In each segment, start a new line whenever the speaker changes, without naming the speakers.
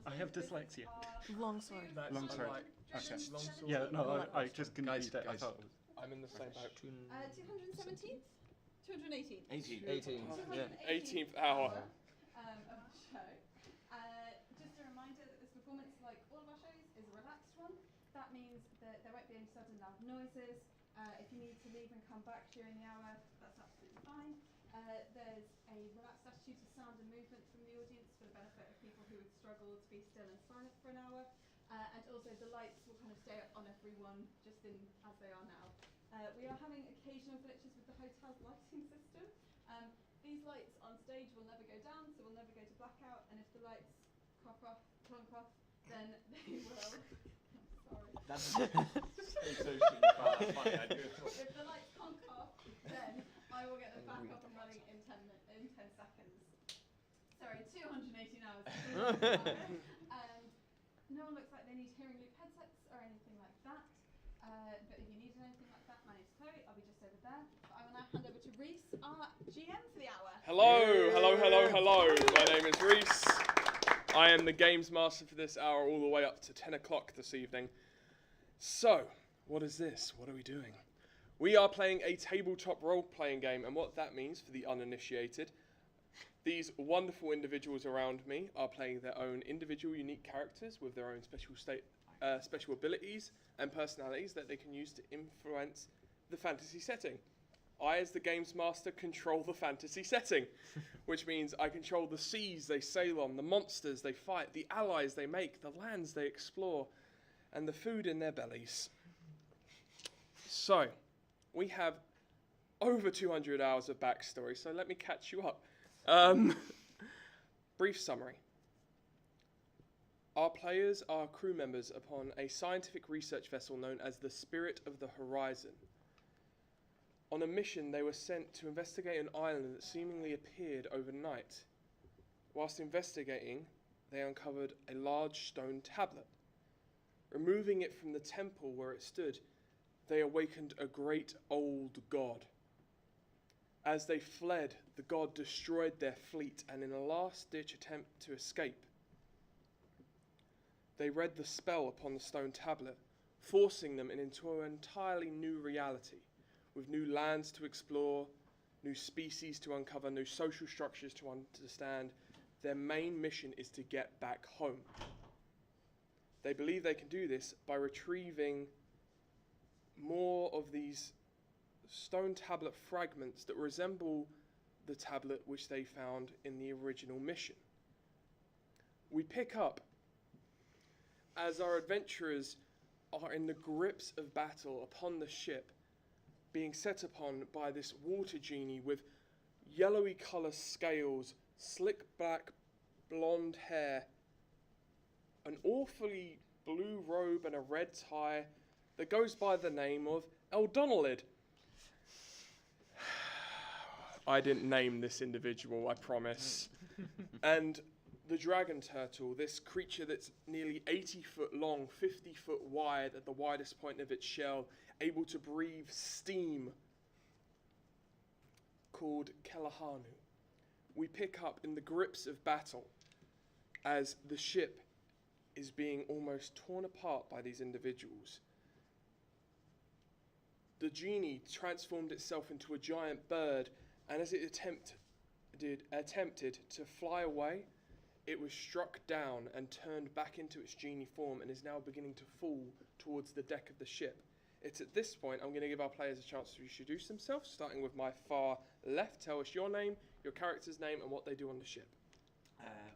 I have dyslexia.
Long sword.
Long sword. Okay.
Long sword.
Yeah, no, I just couldn't read it. I thought it was.
I'm in the same boat.
217th? 218th.
18. Yeah.
18th hour.
Of the show. Just a reminder that this performance, like all of our shows, is a relaxed one. That means that there won't be any sudden loud noises. If you need to leave and come back during the hour, that's absolutely fine. There's a relaxed attitude to sound and movement from the audience for the benefit of people who would struggle to be still and silent for an hour. And also the lights will kind of stay up on everyone just as they are now. We are having occasional glitches with the hotel's lighting system. These lights on stage will never go down, so we'll never go to blackout. And if the lights clunk off, then they will. Sorry.
That's
If the lights clunk off, then I will get them back up and running in 10 seconds. Sorry, 218 hours. No one looks like they need hearing loop headsets or anything like that. But if you need anything like that, my name's Chloe. I'll be just over there. But I will now hand over to Reese, our GM for the hour.
Hello. My name is Reese. I am the games master for this hour all the way up to 10 o'clock this evening. So, what is this? What are we doing? We are playing a tabletop role-playing game, and what that means for the uninitiated, these wonderful individuals around me are playing their own individual unique characters with their own special abilities and personalities that they can use to influence the fantasy setting. I, as the games master, control the fantasy setting, which means I control the seas they sail on, the monsters they fight, the allies they make, the lands they explore, and the food in their bellies. So, we have over 200 hours of backstory, so let me catch you up. Brief summary. Our players are crew members upon a scientific research vessel known as the Spirit of the Horizon. On a mission, they were sent to investigate an island that seemingly appeared overnight. Whilst investigating, they uncovered a large stone tablet. Removing it from the temple where it stood, they awakened a great old god. As they fled, the god destroyed their fleet, and in a last-ditch attempt to escape, they read the spell upon the stone tablet, forcing them into an entirely new reality, with new lands to explore, new species to uncover, new social structures to understand. Their main mission is to get back home. They believe they can do this by retrieving more of these stone tablet fragments that resemble the tablet which they found in the original mission. We pick up as our adventurers are in the grips of battle upon the ship, being set upon by this water genie with yellowy colour scales, slick black blonde hair, an awfully blue robe and a red tie that goes by the name of Eldonalid. I didn't name this individual, I promise. And the dragon turtle, this creature that's nearly 80 foot long, 50 foot wide at the widest point of its shell, able to breathe steam, called Kelahanu. We pick up in the grips of battle as the ship is being almost torn apart by these individuals. The genie transformed itself into a giant bird, and as it attempted to fly away, it was struck down and turned back into its genie form and is now beginning to fall towards the deck of the ship. It's at this point I'm going to give our players a chance to introduce themselves, starting with my far left. Tell us your name, your character's name, and what they do on the ship.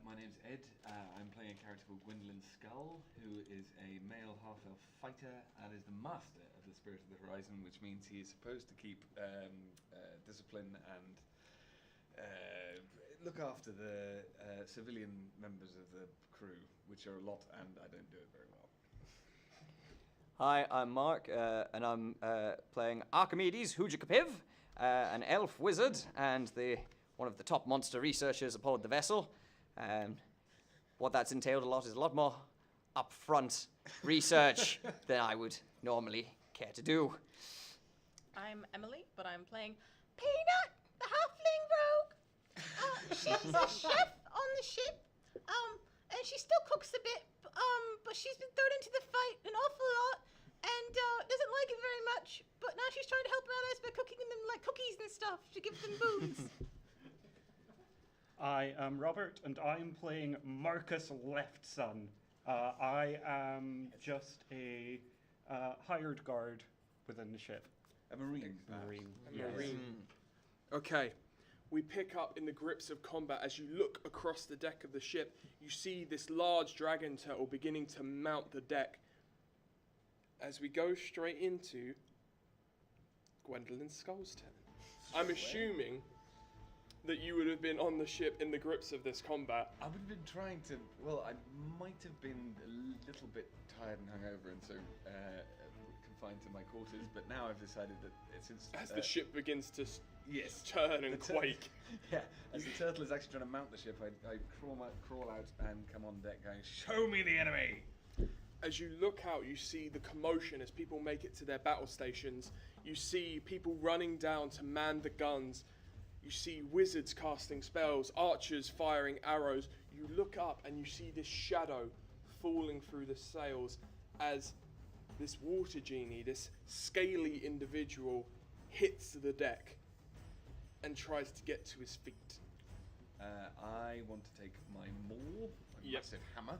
My name's Ed. I'm playing a character called Gwendolyn Skull, who is a male half-elf fighter and is the master of the Spirit of the Horizon, which means he is supposed to keep discipline and look after the civilian members of the crew, which are a lot, and I don't do it very well.
Hi, I'm Mark, and I'm playing Archimedes Hujakapiv, an elf wizard and one of the top monster researchers aboard the vessel. What that's entailed is a lot more upfront research than I would normally care to do.
I'm Emily, but I'm playing Peanut, the halfling rogue. She's a chef on the ship, and she she still cooks a bit, but she's been thrown into the fight an awful lot and doesn't like it very much. But now she's trying to help allies by cooking them like cookies and stuff to give them boons.
I am Robert, and I'm playing Marcus Leftson. I am just a hired guard within the ship.
A marine.
Marine.
A marine. Okay. We pick up in the grips of combat. As you look across the deck of the ship, you see this large dragon turtle beginning to mount the deck. As we go straight into Gwendolyn Skull's turn. I'm assuming that you would have been on the ship in the grips of this combat.
I would have been trying to. Well, I might have been a little bit tired and hungover, and so confined to my quarters. But now I've decided that since
As the ship begins to
yes,
turn and quake.
Yeah, as the turtle is actually trying to mount the ship, I crawl out and come on deck, going, "Show me the enemy."
As you look out, you see the commotion as people make it to their battle stations. You see people running down to man the guns. You see wizards casting spells, archers firing arrows. You look up and you see this shadow falling through the sails as this water genie, this scaly individual, hits the deck and tries to get to his feet.
I want to take my maul, my massive hammer,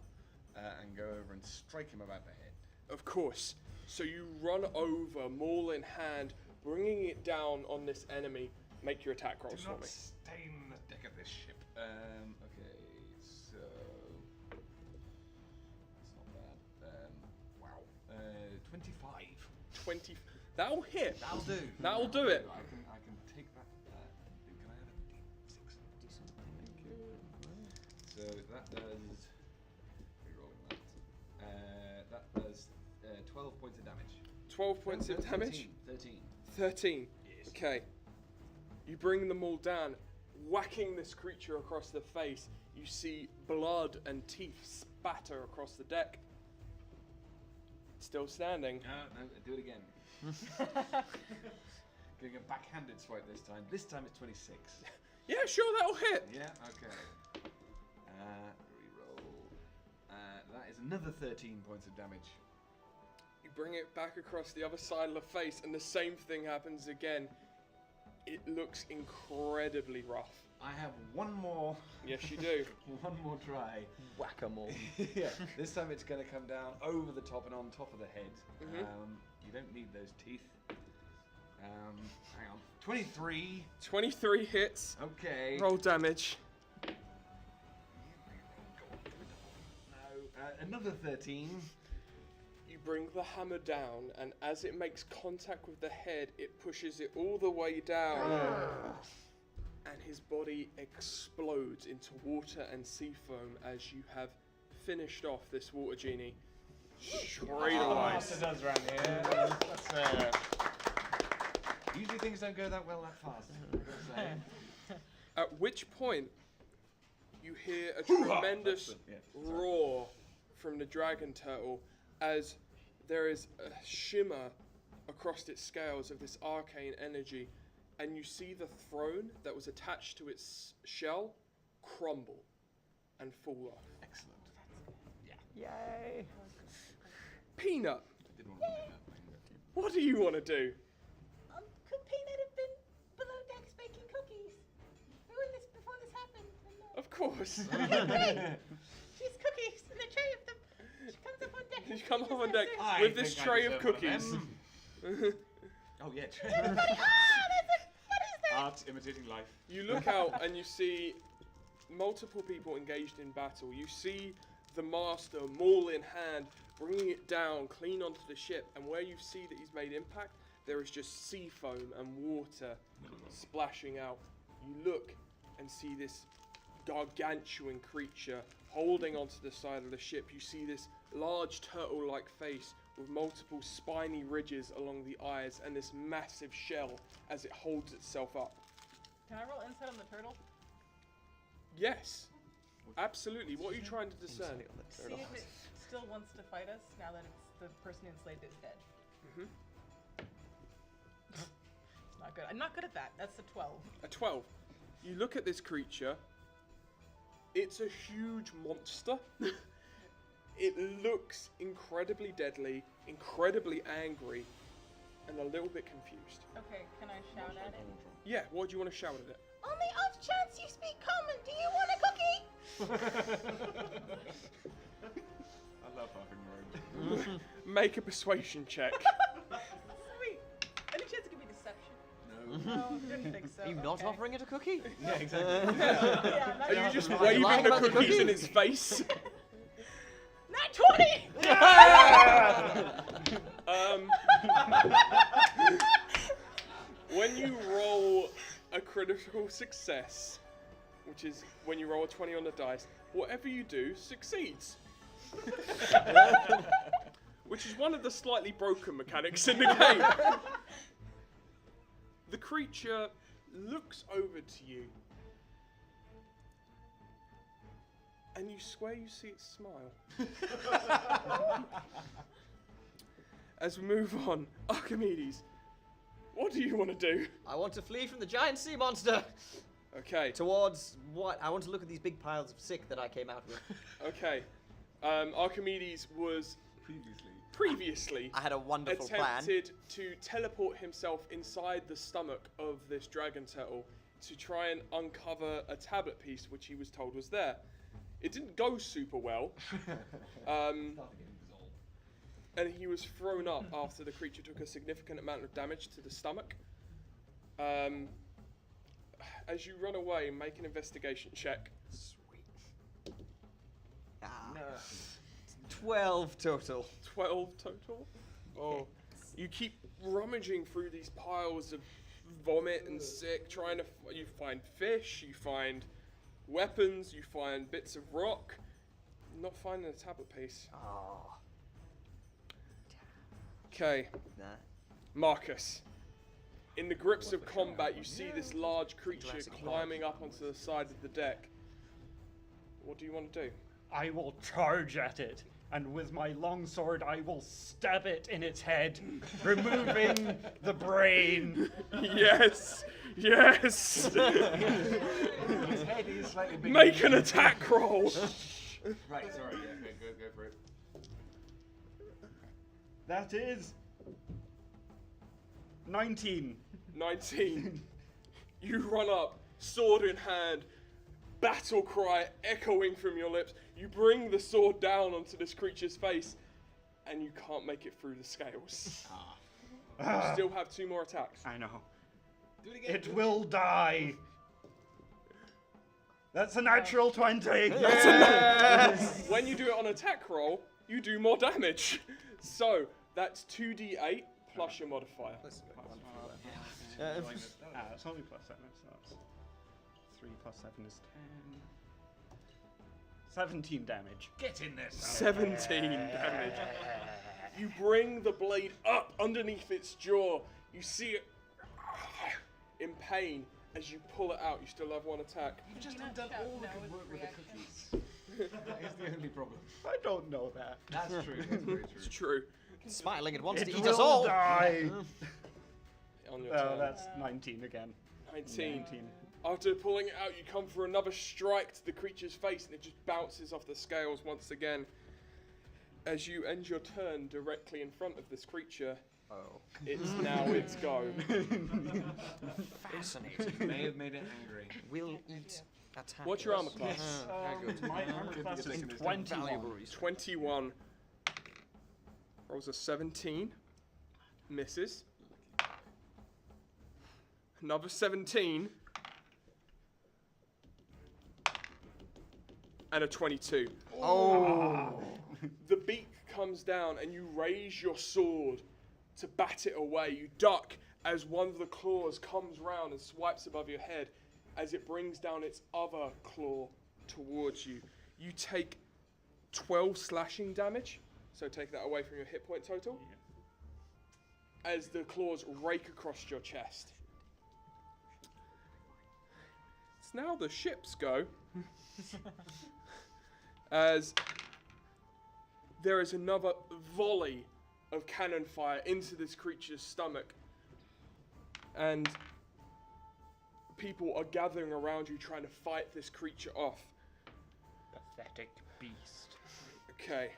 and go over and strike him about the head.
Of course. So you run over, maul in hand, bringing it down on this enemy. Make your attack rolls
Do
for
not
me.
stain the deck of this ship. Okay, so that's not bad. Wow, 25.
20. That'll hit.
That'll do.
That'll do it.
I can take that. Can I have a D6? Decent. Thank you. So that does. Rerolling that. That does 12 points of damage.
12 points of damage.
13.
13.
Yes.
Okay. You bring them all down, whacking this creature across the face. You see blood and teeth spatter across the deck. Still standing.
No, do it again. Getting a backhanded swipe this time. This time it's 26.
Yeah, sure, that'll hit.
Yeah, okay. Reroll. That is another 13 points of damage.
You bring it back across the other side of the face, and the same thing happens again. It looks incredibly rough.
I have one more.
Yes, you do.
One more try.
Whack-a-mole.
Yeah. This time it's going to come down over the top and on top of the head.
Mhm.
You don't need those teeth. Hang on. 23.
23 hits.
Okay.
Roll damage.
No. Another 13.
You bring the hammer down, and as it makes contact with the head, it pushes it all the way down. And his body explodes into water and sea foam as you have finished off this water genie. Straight away.
It does around here. That's
Usually things don't go that well that fast. I've got to say.
At which point, you hear a tremendous
That's sorry.
roar from the dragon turtle as there is a shimmer across its scales of this arcane energy, and you see the throne that was attached to its shell crumble and fall off.
Excellent.
Yay!
Peanut,
I didn't want to do that.
what do you want to do?
Could Peanut have been below decks baking cookies? Before this happened.
Of course.
She has cookies in a tray of them. She comes up on deck.
You come up on deck
I
with this
think I
tray of
deserve one of
cookies.
Oh yeah.
What is that?
Art imitating life.
You look out and you see multiple people engaged in battle. You see the master, maul in hand, bringing it down clean onto the ship, and where you see that he's made impact, there is just sea foam and water splashing out. You look and see this gargantuan creature holding onto the side of the ship. You see this large turtle-like face with multiple spiny ridges along the eyes and this massive shell as it holds itself up.
Can I roll insight on the turtle?
Yes, absolutely. What are you trying to discern?
See if it still wants to fight us now that the person who enslaved it is dead.
Mhm.
It's not good. I'm not good at that. That's a 12.
A 12. You look at this creature, It's a huge monster. It looks incredibly deadly, incredibly angry, and a little bit confused.
Okay, can I shout at it?
Yeah, what do you want to shout at it?
On the off chance you speak common, do you want a cookie?
I love having rogues.
Make a persuasion check.
Sweet. Any chance it could be deception?
No.
No, didn't think so.
Are you not offering it a cookie?
Yeah, exactly.
Yeah,
Are you just
Are you
waving
lying
the
about the
cookies in
cookie?
his face?
Nat 20!
When you roll a critical success, which is when you roll a 20 on the dice, whatever you do succeeds. Which is one of the slightly broken mechanics in the game. The creature looks over to you, and you swear you see it smile. As we move on, Archimedes, what do you want to do?
I want to flee from the giant sea monster.
Okay.
Towards what? I want to look at these big piles of sick that I came out with.
Okay. Archimedes was previously
I had a wonderful plan.
attempted to teleport himself inside the stomach of this dragon turtle to try and uncover a tablet piece which he was told was there. It didn't go super well. And he was thrown up after the creature took a significant amount of damage to the stomach. As you run away, make an investigation check.
Sweet. 12 total.
12 total. Oh. You keep rummaging through these piles of vomit and sick, trying to. You find fish, you find weapons, you find bits of rock. Not finding a tablet piece.
Oh.
Okay.
Nah.
Marcus. In the grips of combat, you see this large creature
Jurassic
climbing up onto the side of the deck. What do you want to do?
I will charge at it, and with my long sword, I will stab it in its head, removing the brain.
Yes! Yes!
His head is slightly bigger.
Make an attack roll!
Right, sorry, yeah, go for it.
That is 19.
19. You run up, sword in hand, battle cry echoing from your lips. You bring the sword down onto this creature's face, and you can't make it through the scales. You still have 2 more attacks.
I know.
Do it again.
It will die. That's a natural 20.
When you do it on attack roll, you do more damage. So, that's 2d8 plus your modifier.
It's only plus 7, so that's 3 plus 7 is 10. 17 damage.
Get in there, son.
17 damage. You bring the blade up underneath its jaw. You see it in pain as you pull it out. You still have 1 attack.
You've just
You not
done
shout
all the
no
good
with
work with the
reaction.
cookies. That is the only problem.
I don't know that.
That's true. That's very
It's
true.
true.
Smiling, it wants
It
to
will
eat us all.
die.
On your
Oh,
turn.
that's 19 again.
19.
19.
After pulling it out, you come for another strike to the creature's face, and it just bounces off the scales once again. As you end your turn directly in front of this creature,
Oh.
it's now its go.
Fascinating.
May have made it angry.
Will eat attack.
What's your armor class?
Very good.
My armor class is
Valuable
21.
research.
21. Rolls a 17. Misses. Another 17. And a 22.
Oh.
The beak comes down and you raise your sword to bat it away. You duck as one of the claws comes round and swipes above your head as it brings down its other claw towards you. You take 12 slashing damage, so take that away from your hit point total, as the claws rake across your chest. It's now the ship's go. As there is another volley of cannon fire into this creature's stomach. And people are gathering around you trying to fight this creature off.
Pathetic beast.
Okay.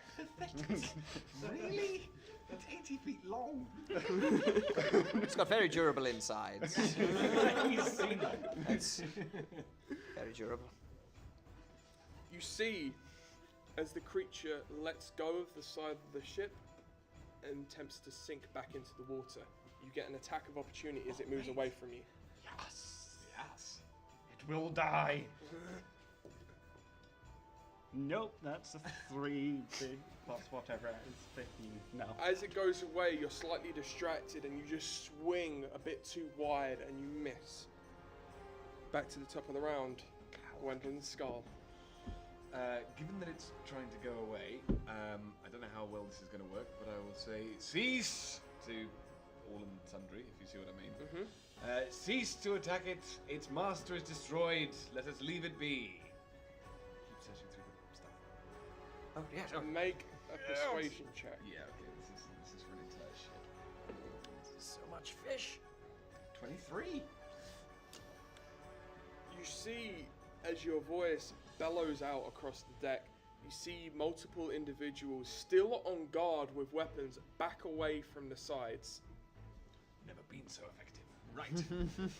Really? It's 80 feet long.
It's got very durable insides.
He's seen that.
It's very durable.
You see, as the creature lets go of the side of the ship and attempts to sink back into the water, you get an attack of opportunity as it moves away from you.
Yes.
Yes.
It will die. Nope, that's a 3 big plus whatever it is, 15. No.
As it goes away, you're slightly distracted and you just swing a bit too wide and you miss. Back to the top of the round, Gwendolyn's skull.
Given that it's trying to go away, I don't know how well this is going to work, but I will say cease to all and sundry, if you see what I mean.
Mm-hmm.
Cease to attack it. Its master is destroyed. Let us leave it be. Keep searching through the stuff.
Oh, yeah, sure.
Make a persuasion check.
Yeah, okay, this is for an entire ship.
So much fish.
23.
You see, as your voice bellows out across the deck, you see multiple individuals still on guard with weapons back away from the sides.
Never been so effective. Right.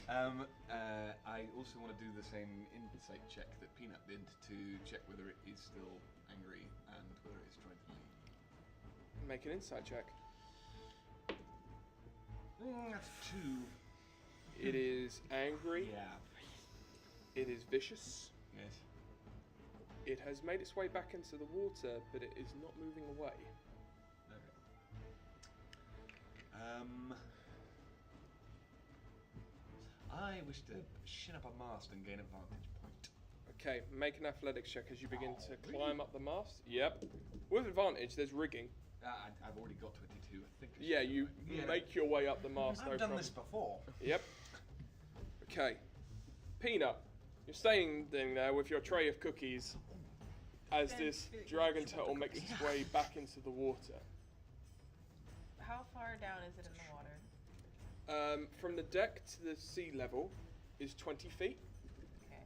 I also want to do the same insight check that Peanut did to check whether it is still angry and whether it's trying to leave.
Make an insight check.
That's 2.
It is angry.
Yeah.
It is vicious.
Yes.
It has made its way back into the water, but it is not moving away.
Okay. I wish to shin up a mast and gain a vantage point.
Okay, make an athletics check as you begin to climb up the mast. Yep. With advantage, there's rigging.
I've already got 22, I think.
Yeah, you make your way up the mast.
I've done this before.
Yep. Okay. Peanut, you're staying there with your tray of cookies as this dragon turtle makes its way back into the water.
How far down is it in the water?
From the deck to the sea level is 20 feet.
Okay.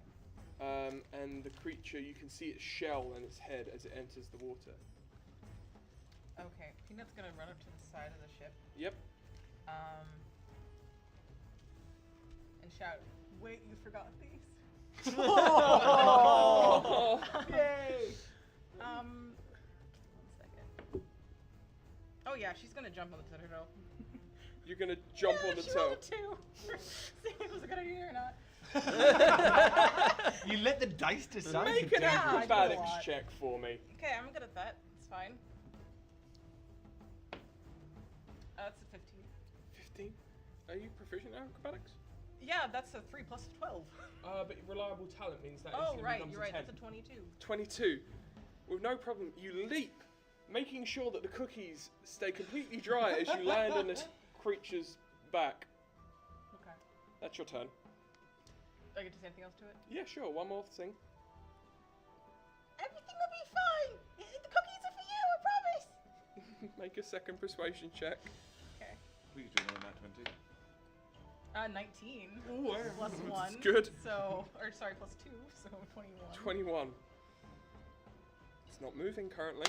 And the creature, you can see its shell and its head as it enters the water.
Okay. Peanut's gonna run up to the side of the ship.
Yep.
And shout, "Wait, you forgot these."
Oh!
Yay!
1 second. Oh yeah, she's gonna jump on the turtle.
You're gonna jump on the
she
turtle.
rolled a 2. See if it was a good idea or not.
You let the dice decide.
Make an
Yeah, I do a
acrobatics
lot.
check for me.
Okay, I'm good at that. It's fine. That's a 15.
15. Are you proficient in acrobatics?
Yeah, that's a 3 plus 12.
But reliable talent means that
Oh,
instantly
right,
becomes
you're right.
10.
That's a 22.
22. With no problem, you leap, making sure that the cookies stay completely dry as you land on this creature's back.
Okay.
That's your turn.
Do I get to say anything else to it?
Yeah, sure. One more thing.
Everything will be fine. The cookies are for you, I promise.
Make a second persuasion check.
Okay.
Please do know that 20.
19.
Ooh,
Plus 1.
good.
So, or sorry, plus 2, so 21.
21. It's not moving currently.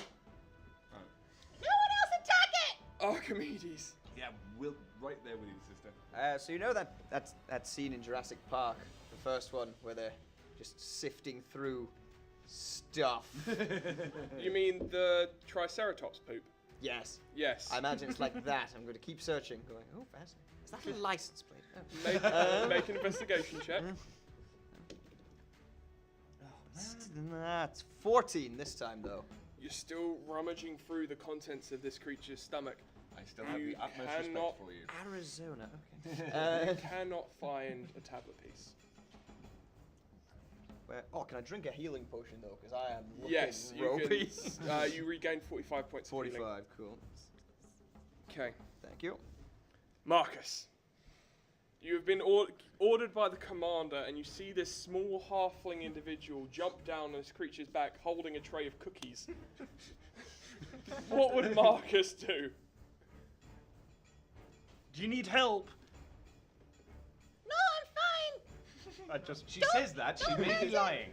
No one else attack it!
Archimedes.
Yeah, we'll right there with you, sister.
So you know that scene in Jurassic Park, the first one, where they're just sifting through stuff.
You mean the Triceratops poop?
Yes.
Yes.
I imagine it's like that. I'm going to keep searching, going, oh, fascinating. Is that a license plate? Oh.
Make an investigation check.
That's 14 this time, though.
You're still rummaging through the contents of this creature's stomach.
I still have the utmost
cannot-
respect for you.
Arizona,
You
okay.
cannot find a tablet piece.
Can I drink a healing potion, though? Because I am looking
Yes, you
ropey.
can. You regain 45 points of healing.
45, cool.
Okay.
Thank you.
Marcus, you have been ordered by the commander, and you see this small halfling individual jump down on this creature's back holding a tray of cookies. What would Marcus do?
Do you need help?
No, I'm fine.
I just.
She says that, she may be lying.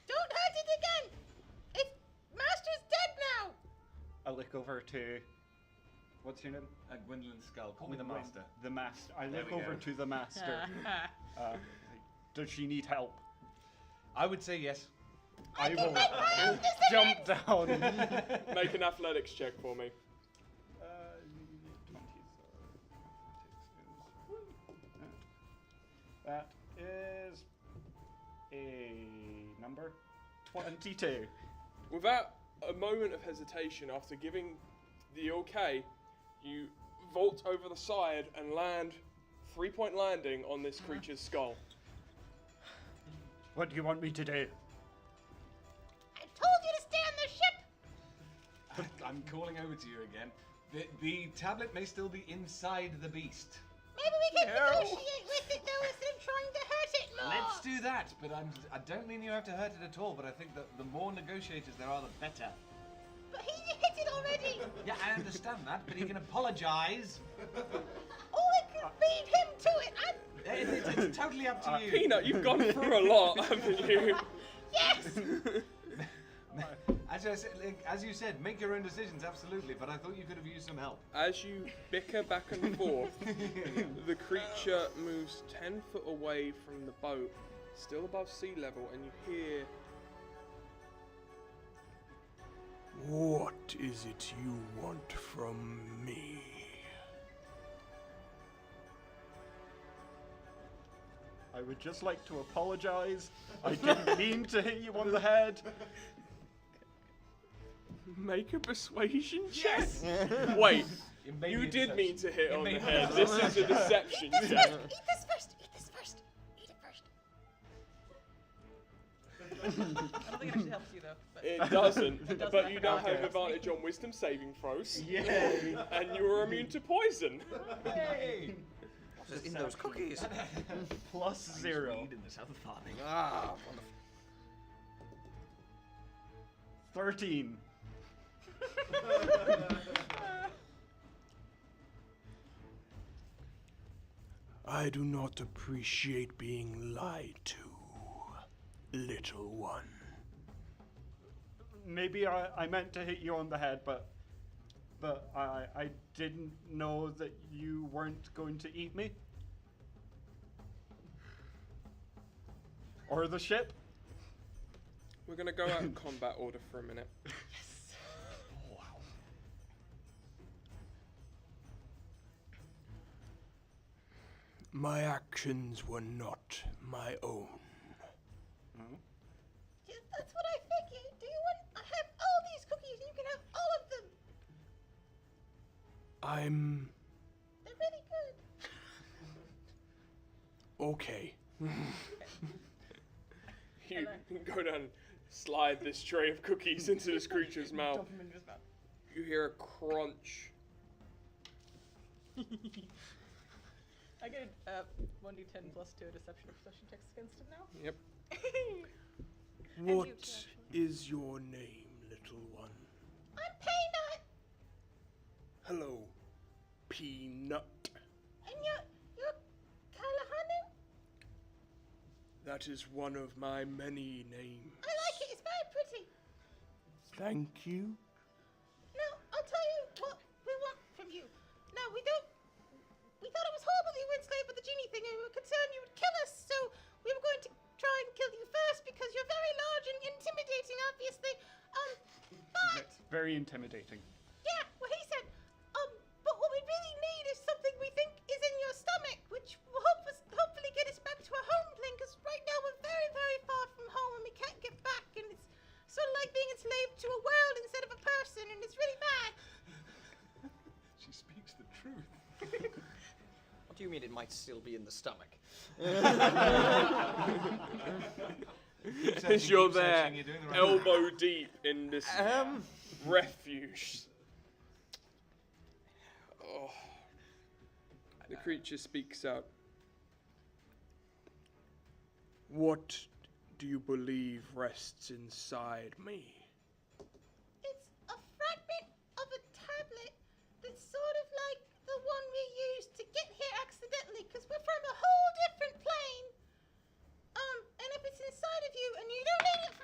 Don't hurt it again! Its master's dead now!
I look over to... What's your name?
Gwendolyn Skull. Call me the master.
The master. I
There
look
we
over
go.
to the master. Does she need help?
I would say yes.
I
can
will
make my own
jump down.
Make an athletics check for me.
20. That is a number 22.
Without a moment of hesitation, after giving the okay, you vault over the side and land 3-point landing on this creature's skull.
What do you want me to do?
I told you to stay on the ship!
I'm calling over to you again. The tablet may still be inside the beast.
Maybe we can negotiate with it though instead of trying to hurt it more!
Let's do that, but I don't mean you have to hurt it at all, but I think that the more negotiators there are, the better.
But he hit it already!
Yeah, I understand that, but he can apologize.
Or I can feed him to it!
It's totally up to you.
Peanut, you've gone through a lot, haven't you?
Yes!
As you said, make your own decisions, absolutely, but I thought you could have used some help.
As you bicker back and forth, the creature moves 10 foot away from the boat, still above sea level, and you hear...
What is it you want from me?
I would just like to apologize. I didn't mean to hit you on the head.
Make a persuasion check? Wait, you did mean to hit on the head. This is a deception check.
Eat this first! Eat this first! Eat it first!
I don't think it actually helps you though. But
It doesn't,
It does
but
not
you now
help.
have advantage on wisdom saving throws.
Yay!
And you are immune to poison.
Yay!
What is in those cookies?
+0.
In the south of Farming.
Ah, wonderful.
13.
I do not appreciate being lied to, little one.
Maybe I meant to hit you on the head, but I didn't know that you weren't going to eat me. Or the ship.
We're gonna go out in combat order for a minute.
My actions were not my own.
Yes, that's what I figured. Do you want... I have all these cookies and you can have all of them. They're really good.
Okay.
You go down and slide this tray of cookies into this creature's mouth.
dump him into his mouth.
You hear a crunch.
I get 1d10 plus 2 deception or perception checks against him now.
Yep.
What
you too,
is your name, little one?
I'm Peanut.
Hello, Peanut.
And you're Kalahanu?
That is one of my many names.
I like it. It's very pretty.
Thank you.
Now, I'll tell you what we want from you. No, we don't... We thought it was horrible that you were enslaved with the genie thing and we were concerned you would kill us, so we were going to try and kill you first because you're very large and intimidating, obviously. But...
It's very intimidating.
Yeah, well, he said, but what we really need is something we think is in your stomach, which will hopefully get us back to our home plane, because right now we're very, very far from home and we can't get back, and it's sort of like being enslaved to a world instead of a person, and it's really bad.
She speaks the truth.
What do you mean it might still be in the stomach?
As you're
keep
there,
searching, you're doing the right thing.
elbow deep in this refuge. Oh. The creature speaks out.
What do you believe rests inside me?
It's a fragment of a tablet that's sort of like the one we used to get here accidentally, because we're from a whole different plane. And if it's inside of you and you don't need it for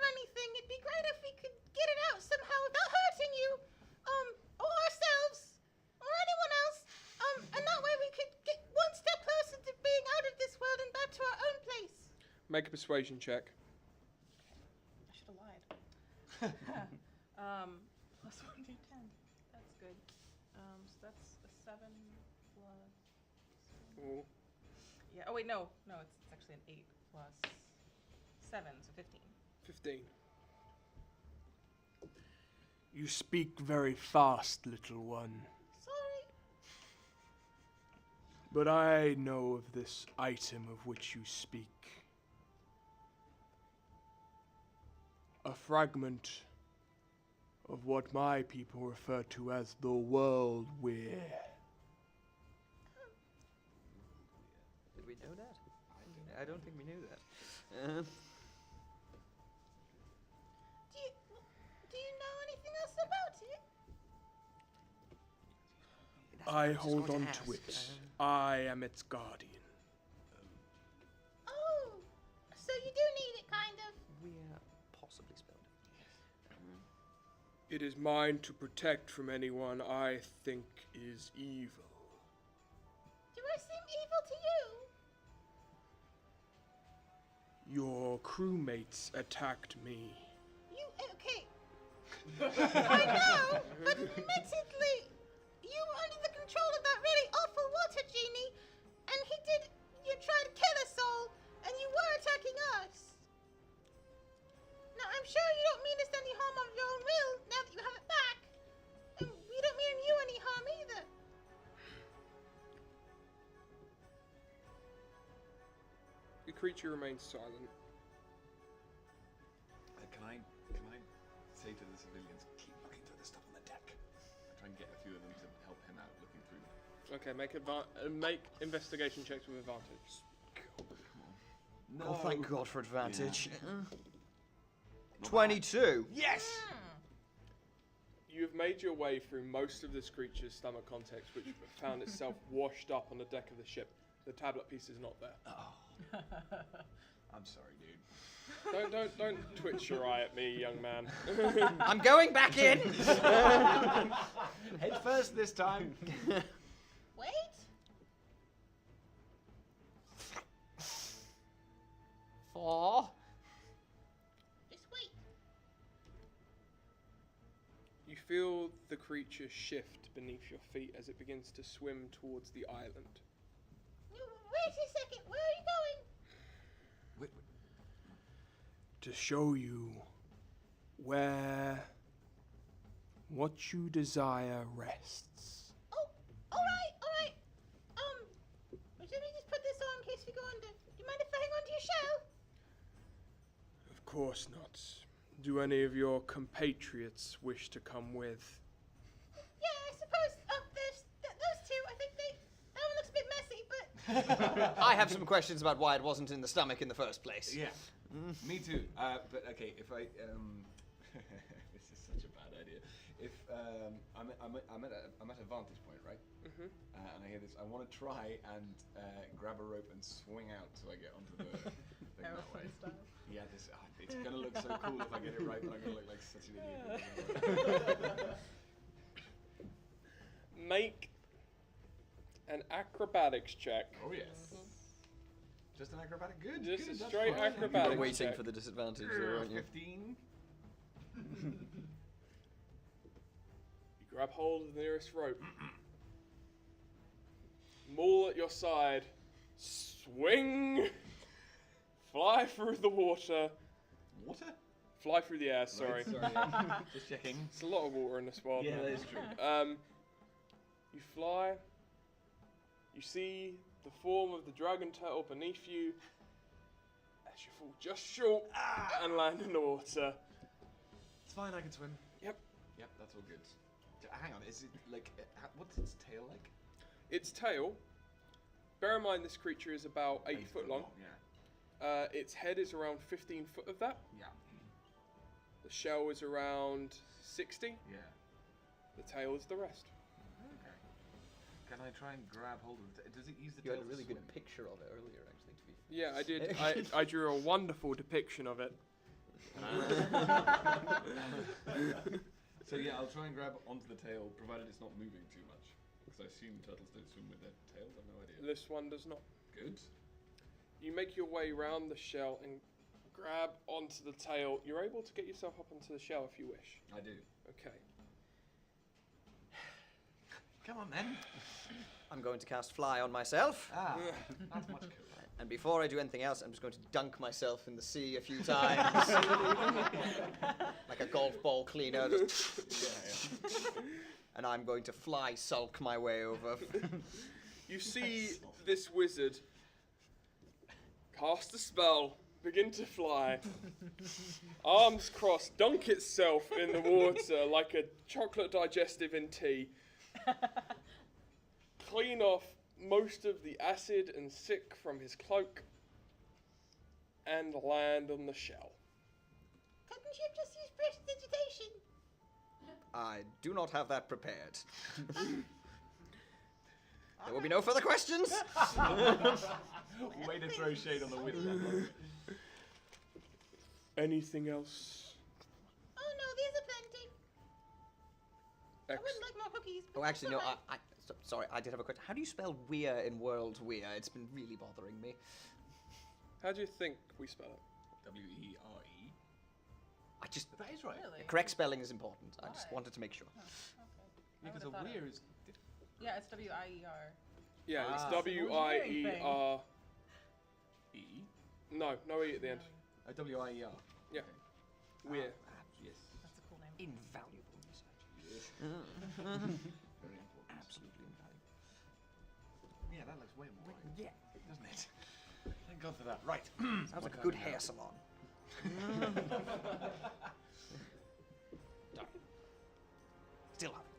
Make a persuasion check.
I should have lied. Plus 1d10. That's good. So that's a 7 plus.
Ooh.
Yeah. Oh wait, no, it's actually an 8 plus 7, so 15.
15.
You speak very fast, little one.
Sorry.
But I know of this item of which you speak. A fragment of what my people refer to as the World Weir.
Did we know that? I don't think we knew that.
Do you know anything else about it?
I hold on to it. I am its guardian.
Oh, so you do need it, kind of.
We're possibly spelled.
It is mine to protect from anyone I think is evil.
Do I seem evil to you?
Your crewmates attacked me.
You okay? I know, but admittedly, you were under the control of that really awful water genie, and you tried to kill us all, and you were attacking us. Now, I'm sure you don't mean us any harm of your own will, now that you have it back. And we don't mean you any harm either.
The creature remains silent.
Can I say to the civilians, keep looking through the stuff on the deck? I try and get a few of them to help him out looking through.
Okay, make investigation checks with advantage.
No.
Oh, thank God for advantage.
Not
22.
Yes!
You have made your way through most of this creature's stomach contents, which found itself washed up on the deck of the ship. The tablet piece is not there.
Oh. I'm sorry, dude.
Don't twitch your eye at me, young man.
I'm going back in.
Head first this time.
Wait.
Four.
Just wait.
You feel the creature shift beneath your feet as it begins to swim towards the island.
Wait a second. Where are you going?
Wait.
To show you where what you desire rests.
Oh, all right. Let me just put this on in case we go under. Do you mind if I hang on to your shell?
Of course not. Do any of your compatriots wish to come with?
Yeah, I suppose. There's those two. I think that one looks a bit messy, but
I have some questions about why it wasn't in the stomach in the first place.
Yeah. Me too. But okay, if I this is such a bad idea. If I'm at a vantage point, right?
Mm-hmm.
And I hear this, I want to try and grab a rope and swing out so I get onto the thing that way.
Aerosmith style.
Yeah, it's gonna look so cool if I get it right, but I'm gonna look like such an idiot.
Make an acrobatics check.
Oh yes. Just an acrobatic, good.
Just
good,
a
that's
straight
fine.
acrobatic.
You were waiting
check.
for the disadvantage, there, weren't you?
15.
You grab hold of the nearest rope. Maul at your side. Swing. Fly through the water.
Water?
Fly through the air, sorry.
Right, sorry, yeah. Just checking.
It's a lot of water in this world.
Yeah,
man.
that is true.
You fly. You see the form of the dragon turtle beneath you as you fall just short and land in the water.
It's fine, I can swim.
Yep.
Yep, that's all good. Hang on, is it like, what's its tail like?
Its tail, bear in mind this creature is about 8 foot long.
Yeah.
Its head is around 15 foot of that.
Yeah.
The shell is around 60.
Yeah.
The tail is the rest.
Okay. Can I try and grab hold of it? Does it use the
You
tail
had a really
to
good
swim?
picture of it earlier, actually, to be
Yeah, I did. I drew a wonderful depiction of it.
So yeah, I'll try and grab onto the tail, provided it's not moving too much. Because I assume turtles don't swim with their tails, I've no idea.
This one does not.
Good.
You make your way round the shell and grab onto the tail. You're able to get yourself up onto the shell if you wish.
I do.
Okay.
Come on then.
I'm going to cast Fly on myself.
Ah, that's much cooler.
And before I do anything else, I'm just going to dunk myself in the sea a few times. Like a golf ball cleaner. And I'm going to fly sulk my way over.
You see this wizard cast a spell, begin to fly, arms crossed, dunk itself in the water like a chocolate digestive in tea, clean off most of the acid and sick from his cloak, and land on the shell.
Couldn't you have just used prestidigitation?
I do not have that prepared. There will be no further questions.
Way to throw shade on the wizard.
Anything else?
Oh no, these are plenty. I wouldn't like more cookies.
Oh,
but
actually,
that's
no.
all right.
Sorry, I did have a question. How do you spell weir in World Weir? It's been really bothering me.
How do you think we spell it?
W-E-R-E.
I just
That is right.
Really?
correct spelling is important. I just
Why?
wanted to make sure.
Oh, okay.
Yeah, because a
thought
weir is...
Yeah, it's W-I-E-R.
Yeah, it's
Ah.
W-I-E-R.
E?
No, no E at the end.
W-I-E-R.
Yeah. Weir.
Yes.
That's a cool name.
Invaluable research.
Very important.
Absolutely invaluable.
Yeah, that looks way more right.
Yeah.
Doesn't it? Thank God for that. Right.
Sounds like a good hair salon. Still having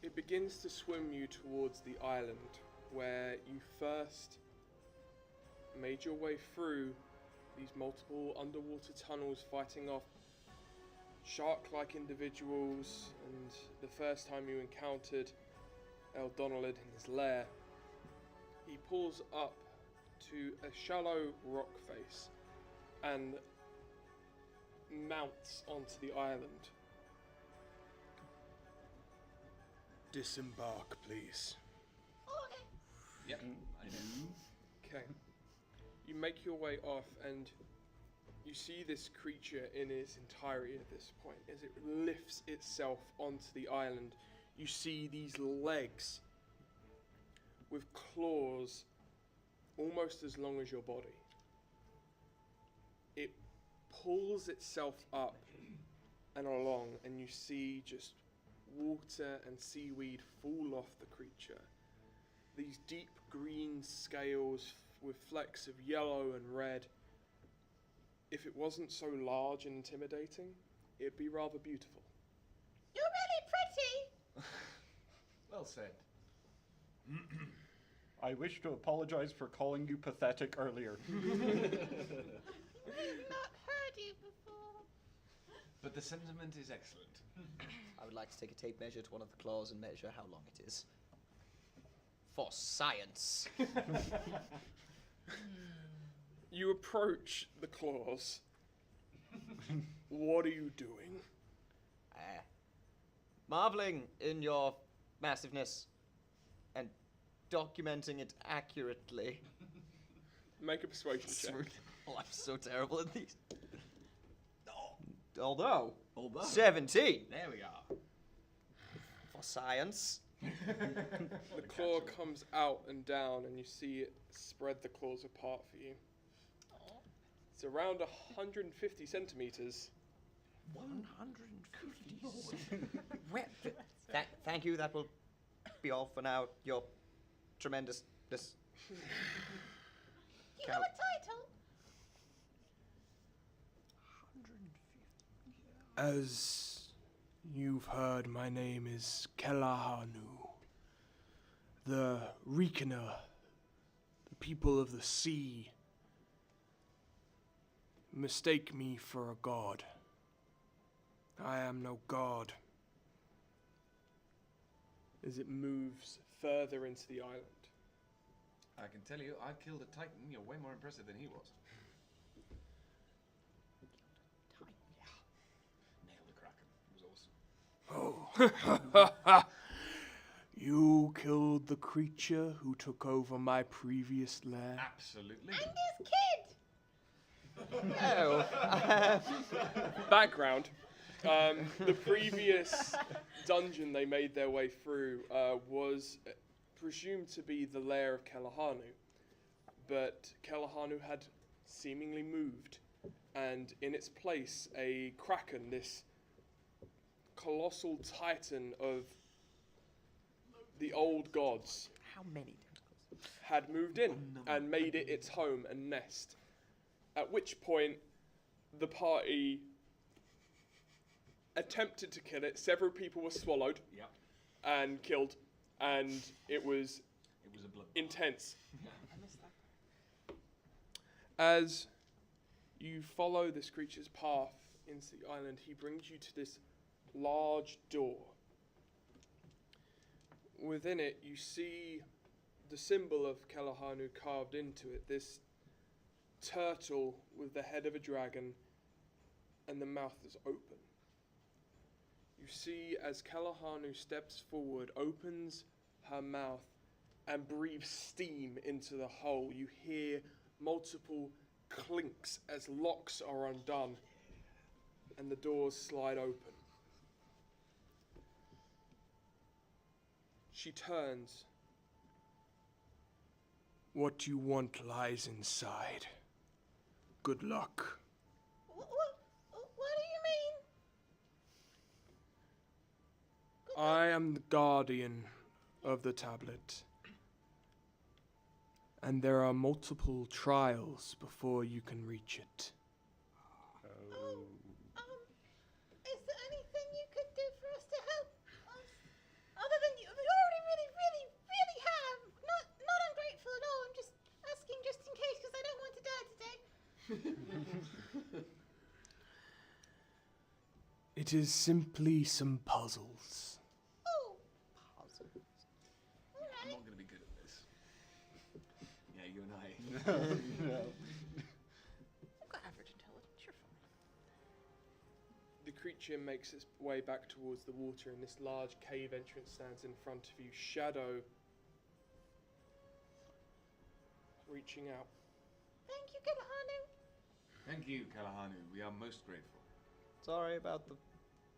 it.
It begins to swim you towards the island where you first made your way through these multiple underwater tunnels fighting off shark-like individuals, and the first time you encountered El Donalid in his lair, he pulls up to a shallow rock face and mounts onto the island. Disembark, please.
Okay.
Yep, I do.
Okay. You make your way off and you see this creature in its entirety at this point. As it lifts itself onto the island, you see these legs with claws almost as long as your body. It pulls itself up and along, and you see just water and seaweed fall off the creature. These deep green scales with flecks of yellow and red. If it wasn't so large and intimidating, it'd be rather beautiful.
You're really pretty.
Well said.
I wish to apologize for calling you pathetic earlier.
We've not heard you before.
But the sentiment is excellent.
I would like to take a tape measure to one of the claws and measure how long it is. For science.
You approach the claws. What are you doing?
Marveling in your massiveness and documenting it accurately.
Make a persuasion check.
Oh, I'm so terrible at these. Although,
Although.
17
There we are.
for science.
The claw comes out and down, and you see it spread the claws apart for you. It's around 150 centimeters.
150. Well, thank you. That will be all for now. Your tremendous.
You know a title?
As you've heard, my name is Kelahanu, the Reekoner, the people of the sea. Mistake me for a god. I am no god.
As it moves further into the island.
I can tell you, I killed a titan. You're way more impressive than he was. Nailed the kraken. It was awesome.
Oh, You killed the creature who took over my previous lair?
Absolutely.
And his kid!
Oh.
Background. The previous dungeon they made their way through was presumed to be the lair of Kelahanu. But Kelahanu had seemingly moved, and in its place, a kraken, this colossal titan of the old gods,
How many tentacles?
had moved in and made it its home and nest. At which point, the party attempted to kill it. Several people were swallowed
Yep.
and killed, and it was
It was a blood.
intense.
I missed that.
As you follow this creature's path into the island, he brings you to this large door. Within it, you see the symbol of Kelahanu carved into it, this turtle with the head of a dragon and the mouth is open. You see as Kelahanu steps forward, opens her mouth and breathes steam into the hole. You hear multiple clinks as locks are undone and the doors slide open. She turns.
What you want lies inside. Good luck.
What do you mean?
I am the guardian of the tablet. And there are multiple trials before you can reach it.
Is there anything you could do for us to help us? Other than you already really have. Not ungrateful at all. I'm just asking just in case because I don't want to die today.
It is simply some puzzles.
Oh,
I'm
alright.
not going to be good at this. Yeah, you and I.
No.
I've got average intelligence, you're fine.
The creature makes its way back towards the water and this large cave entrance stands in front of you, shadow reaching out.
Thank you, Kelahanu.
Thank you, Kalahanu. We are most grateful.
Sorry about the.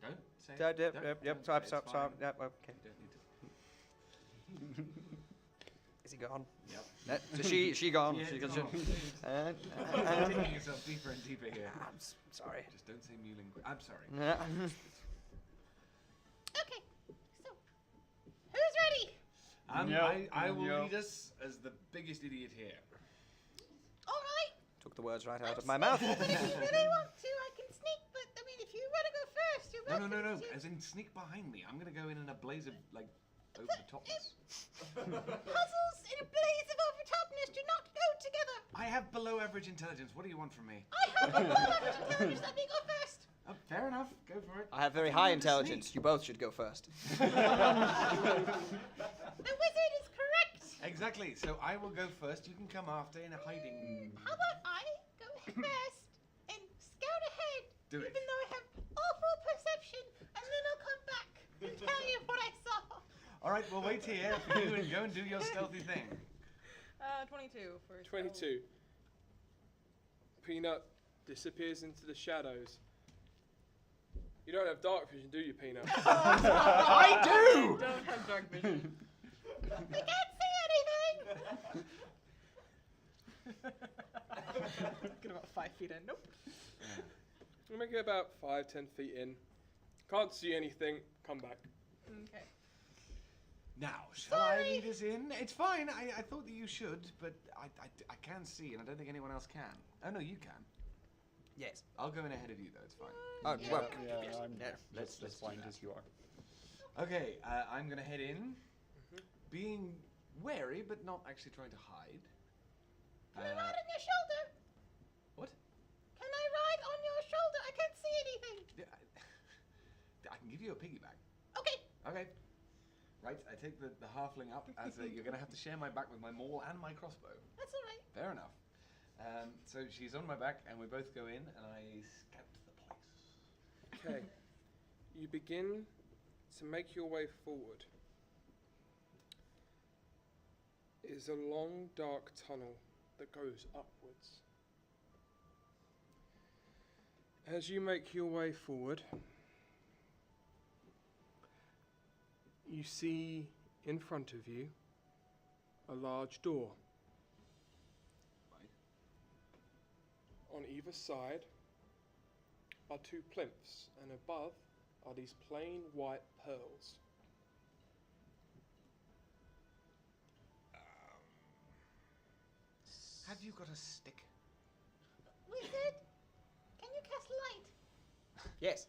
Don't say it.
Yep,
Don't-
yep,
don't
sorry,
say it.
sorry,
It's
sorry,
fine.
yep, okay.
You don't need to.
Is he gone?
Yep.
So she gone.
Yeah,
She
it's
gone.
gone. Taking yourself deeper and deeper here.
I'm sorry.
Just don't say mewling. I'm sorry.
Okay, so who's ready?
Yep,
I will
yep.
lead us as the biggest idiot here.
All right.
Took the words right out
I'm
of my mouth.
sneaky, but if you really want to, I can sneak. But I mean, if you want to go first, you're
No,
welcome
no.
to.
As in, sneak behind me. I'm gonna go in a blaze of like over the topness.
Puzzles in a blaze of overtopness do not go together.
I have below average intelligence. What do you want from me?
I have a lot of intelligence. Let me go first.
Oh, fair enough. Go for it.
I have very high intelligence. You both should go first.
The wizard is correct.
Exactly. So I will go first. You can come after in a hiding.
How about I go first and scout ahead,
Do it.
even though I have awful perception, and then I'll come back and tell you what I saw.
All right. We'll wait here for you and go and do your stealthy thing.
22 for
22. Peanut disappears into the shadows. You don't have dark vision, do you, Peanut?
I do.
Don't have dark vision.
I can't see anything.
Get about 5 feet in. Nope.
You make it about 5-10 feet in. Can't see anything. Come back.
Okay.
Now, shall I lead us in? It's fine. I thought that you should, but I can see, and I don't think anyone else can. Oh no, you can.
Yes.
I'll go in ahead of you though. It's fine.
Oh,
Yeah,
well.
yeah, I'm
Yeah,
just
let's
as
do
blind
that.
as you are.
Okay, I'm gonna head in, being wary but not actually trying to hide.
Can I ride on your shoulder?
What?
Can I ride on your shoulder? I can't see anything.
Yeah, I can give you a piggyback.
Okay.
Okay. Right, I take the halfling up as you're gonna have to share my back with my maul and my crossbow.
That's all right.
Fair enough. So she's on my back, and we both go in, and I scout the place.
Okay. You begin to make your way forward. is a long, dark tunnel that goes upwards. As you make your way forward, you see in front of you a large door.
Right.
On either side are two plinths, and above are these plain white pearls.
Have you got a stick?
Wizard, can you cast light?
Yes.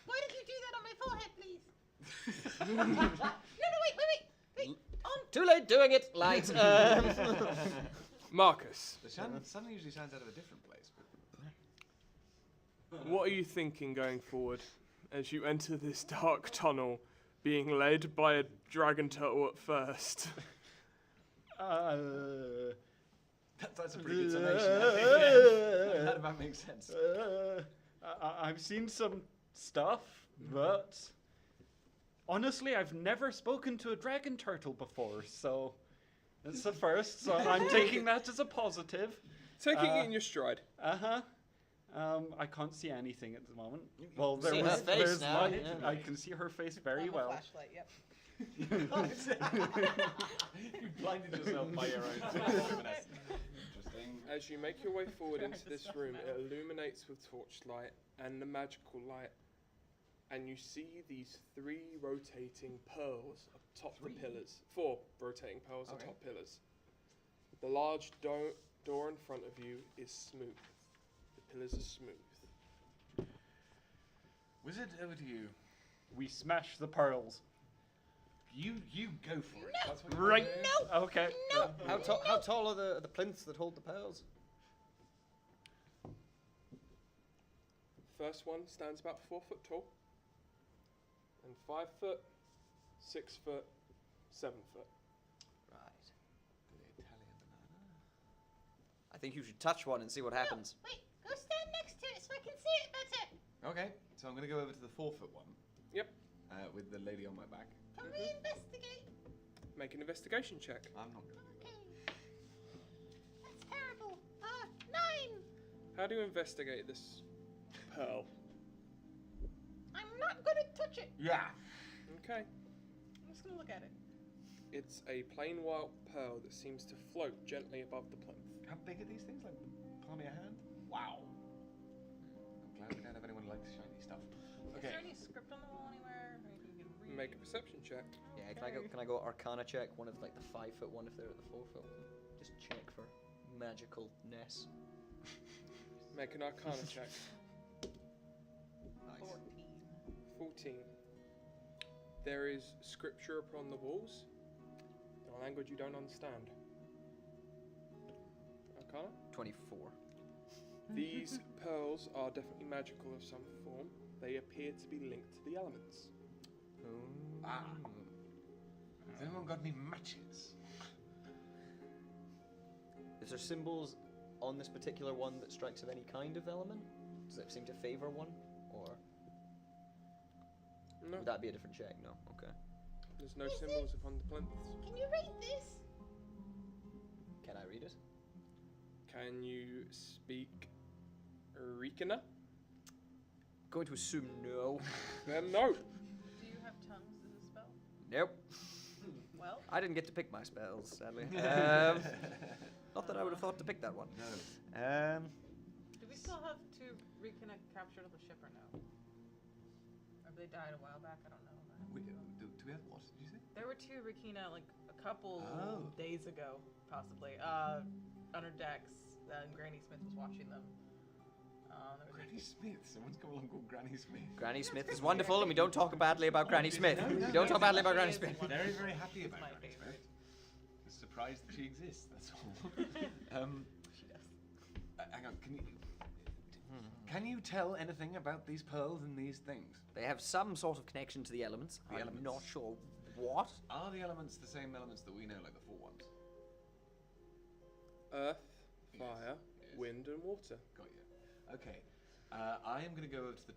Why don't you do that on my forehead, please? No, wait.
Too late doing it. Light.
Marcus,
The sun usually shines out of a different place.
what are you thinking going forward as you enter this dark tunnel, being led by a dragon turtle at first?
That's a pretty good summation. I think. That about makes sense.
I've seen some stuff, but honestly, I've never spoken to a dragon turtle before, so it's the first. So I'm taking that as a positive.
Taking it in your stride.
I can't see anything at the moment. Well,
See her face
there's
now,
light.
yeah.
I can see her face very
On the
well.
flashlight, yep.
You blinded yourself by your own luminescence. Interesting.
As you make your way forward into this room, it illuminates with torchlight and the magical light, and you see these 3 rotating pearls atop the pillars. 4 rotating pearls atop pillars. The large door in front of you is smooth. The pillars are smooth.
Wizard, over to you.
We smash the pearls.
You go for it. That's what you
Right.
wanna do.
Okay.
How tall are the plinths that hold the pearls?
First one stands about 4 foot tall, and 5 foot, 6 foot, 7 foot.
Right.
The Italian banana.
I think you should touch one and see what happens.
Wait, go stand next to it so I can see it better.
Okay, so I'm going to go over to the 4-foot one.
Yep.
With the lady on my back.
Can we investigate?
Make an investigation check.
I'm not going to do
Okay. That's terrible. 9.
How do you investigate this pearl?
I'm not gonna touch it.
that. Yeah.
Okay.
I'm just gonna look at it.
It's a plain white pearl that seems to float gently above the plinth.
How big are these things? Like the palm of your hand? Wow. I'm glad we don't have anyone who likes shiny stuff.
Is
Okay.
there any script on the wall anywhere? Or anything you can read?
Make a perception check.
Yeah, can I go Arcana check one of like the 5-foot one if they're at the 4-foot one? Just check for magicalness.
Make an Arcana check.
Nice.
14. There is scripture upon the walls in a language you don't understand. Arcana?
24.
These pearls are definitely magical of some form. They appear to be linked to the elements.
Ah. Has anyone got any matches?
Is there symbols on this particular one that strikes of any kind of element? Does it seem to favor one? Or
No,
would that be a different check? No. Okay.
there's no symbols upon the plinths.
Can you read this?
Can I read it?
Can you speak Rikana?
Going to assume no.
Then no.
Do you have tongues as a spell?
Nope.
Well,
I didn't get to pick my spells, sadly. Not that I would have thought to pick that one.
No.
do we still have 2 reconnect captured on the ship or no? Or they died a while back? I don't know.
Do we have what? Did you say?
There were 2 Rikina like a couple
Oh.
days ago, possibly. Under decks, and Granny Smith was watching them. There was
Granny Smith. Someone's come along called Granny Smith.
Granny Smith is wonderful, and we don't talk badly about Granny Smith. We don't talk badly about Granny Smith.
Very, very happy about
my
Granny
favorite.
Smith. Just surprised that she exists. That's all.
She does.
Hang on. Can you tell anything about these pearls and these things?
They have some sort of connection to the elements.
The
I'm
elements.
not sure what.
Are the elements the same elements that we know, like the 4 ones?
Earth,
Yes,
fire,
yes.
wind, and water.
Got you. Okay. I am going to go over to the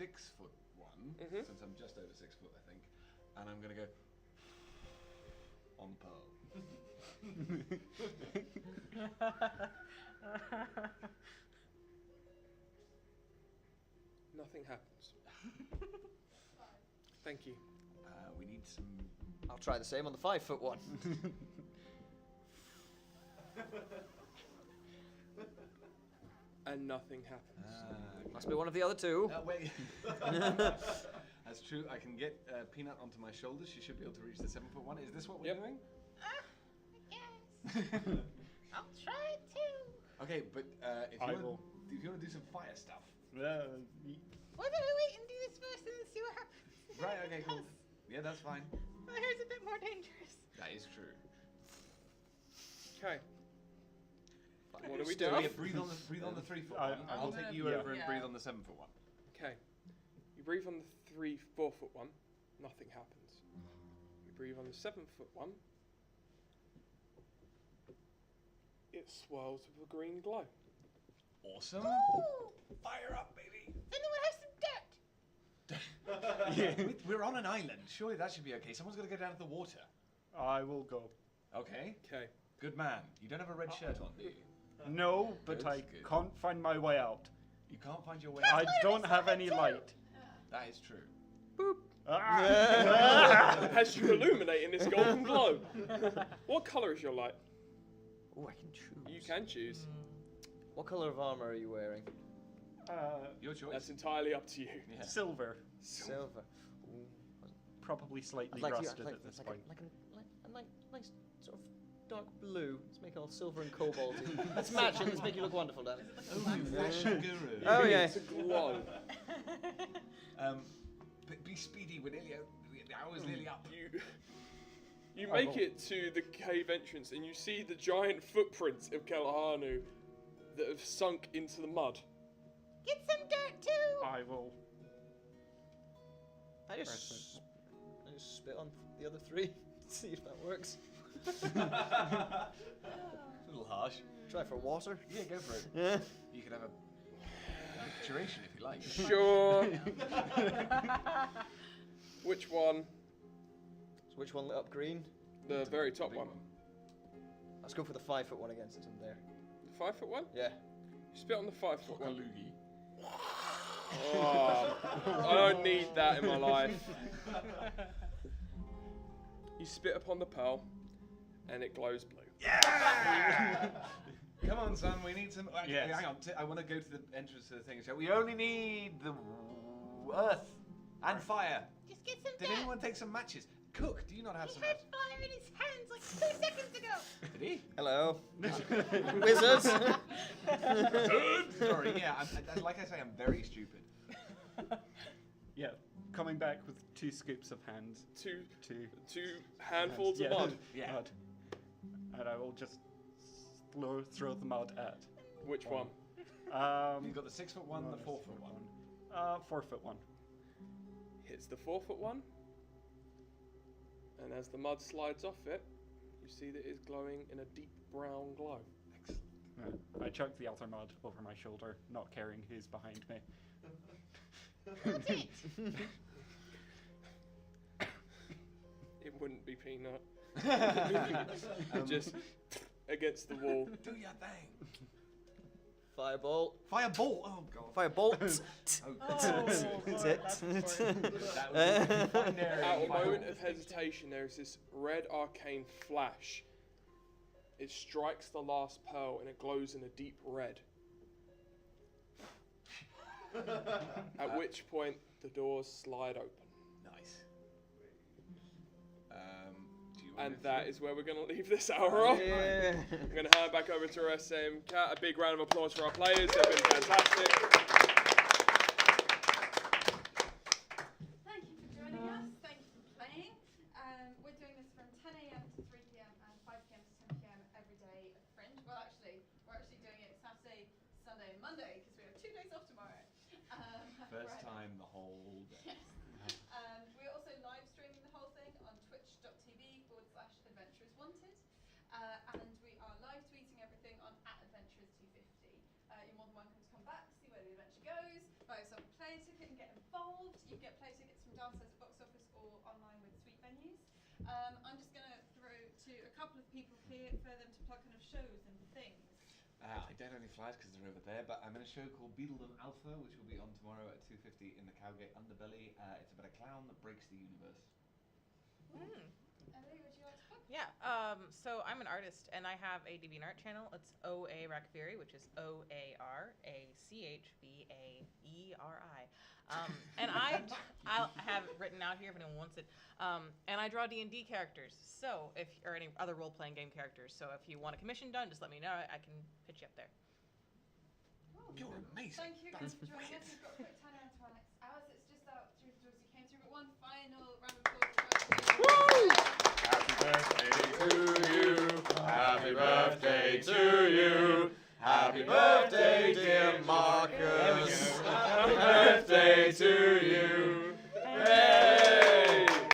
6-foot one, since I'm just over 6 foot, I think, and I'm going to go on pearl.
Nothing happens. Thank you.
We need some.
I'll try the same on the 5-foot one.
And nothing happens.
Must be one of the other two.
Wait. That's true. I can get Peanut onto my shoulders. She should be able to reach the 7-foot one. Is this what we're doing?
I guess. I'll try it too.
Okay, but if
I
you
will.
want to do some fire stuff.
Why don't we wait and do this first and then see what happens?
Right. Okay. Cool. Yeah, that's fine.
Well, here's a bit more dangerous.
That is true.
Okay. What are we
Stuff.
doing?
Breathe on the 3-foot
I-
one.
I
I'll
will-
take you
yeah.
over and
Yeah.
breathe on the 7-foot one.
Okay. You breathe on the 4-foot one. Nothing happens. You breathe on the 7-foot one. It swirls with a green glow.
Awesome.
Ooh!
Fire up, baby.
Anyone have some dirt?
We're on an island. Surely that should be okay. Someone's got to go down to the water.
I will go.
Okay.
Okay.
Good man. You don't have a red shirt on, do you?
No, but
Good,
I
good.
can't find my way out.
You can't find your way
I
out.
don't have any light.
That is true.
Ah!
As you illuminate in this golden glow. What colour is your light?
Oh, I can choose.
You can choose.
What colour of armour are you wearing?
Your choice.
That's entirely up to you.
Yeah.
Silver.
Silver. Ooh.
Probably
I'd
slightly
like to
rusted at this point.
a nice sort of dark blue. Let's make it all silver and cobalty. Let's match it. Let's make you look wonderful, Danny.
Oh, you fashion guru.
Oh yeah.
It's a glow.
Be speedy. We're nearly out. The hour's nearly up.
You make it to the cave entrance and you see the giant footprints of Kelahanu that have sunk into the mud.
Get some dirt too.
I will.
I just spit on the other three. See if that works.
It's a little harsh.
Try for water.
Yeah, go for it.
Yeah.
You can have a duration if you like.
Sure. Which one?
So which one lit up green?
The very top
Big
one.
Let's go for the 5-foot one again since I'm there.
The 5-foot one?
Yeah.
You spit on the 5-foot one.
Loogie.
Oh, I don't need that in my life. You spit upon the pearl, and it glows blue.
Yeah! Come on, son. We need some.
Yes.
Hang on. I want to go to the entrance to the thing. So we only need the earth and fire.
Just get some
Did
dirt.
anyone take some matches? Cook, do you not have
He
some
had
matches?
fire in his hands like 2 seconds ago.
Did he?
Hello. Wizards.
Sorry. Yeah. Like I say, I'm very stupid.
Yeah, coming back with 2 scoops of hands.
Two
Two
handfuls
hands,
of mud.
Yeah.
Mud. And I will just throw the mud at.
Which one?
You've got the 6-foot one, the 4-foot one.
4-foot one.
Hits the 4-foot one. And as the mud slides off it, you see that it is glowing in a deep brown glow.
Excellent.
I chuck the other mud over my shoulder, not caring who's behind me.
Hold it.
It wouldn't be Peanut. Just against the wall.
Do your thing.
Firebolt.
Fireball. Oh god.
Firebolt.
At a moment of hesitation, there is this red arcane flash. It strikes the last pearl and it glows in a deep red. At which point, the doors slide open.
Nice. Do you want
And
to
that is where we're going to leave this hour off.
Yeah.
I'm going to hand back over to our SM Cat. A big round of applause for our players. They've been fantastic.
Thank you for joining us. Thank you for playing. We're doing this from 10 a.m. to 3 p.m. and 5 p.m. to 10 p.m. every day at Fringe. Well, actually, we're actually doing it Saturday, Sunday, and Monday because we have 2 days off tomorrow.
First
Friday.
time the whole day.
Yes. We're also live streaming the whole thing on twitch.tv/adventurerswanted. And we are live tweeting everything on @adventurers250. You're more than welcome to come back, see where the adventure goes, buy yourself a player ticket and get involved. You can get player tickets from downstairs at box office or online with Sweet Venues. I'm just going to throw to a couple of people here for them to plug kind of shows and things.
I don't have any flyers because they're over there, but I'm in a show called Beetledom Alpha, which will be on tomorrow at 2:50 in the Cowgate Underbelly. It's about a clown that breaks the universe.
Ellie, would you like to plug?
Yeah, so I'm an artist, and I have a DeviantArt channel. It's OA Rakviri, which is OARACHVAERI. And I have it written out here if anyone wants it. And I draw D&D characters, so or any other role-playing game characters. So if you want a commission done, just let me know. I can pitch you up there.
You're amazing.
Thank you again for joining us. We've got a quick turnaround to our next hours. It's just out through the doors you came through, but one final round of applause.
Happy birthday to you. Happy birthday, dear Marcus. Happy birthday to you.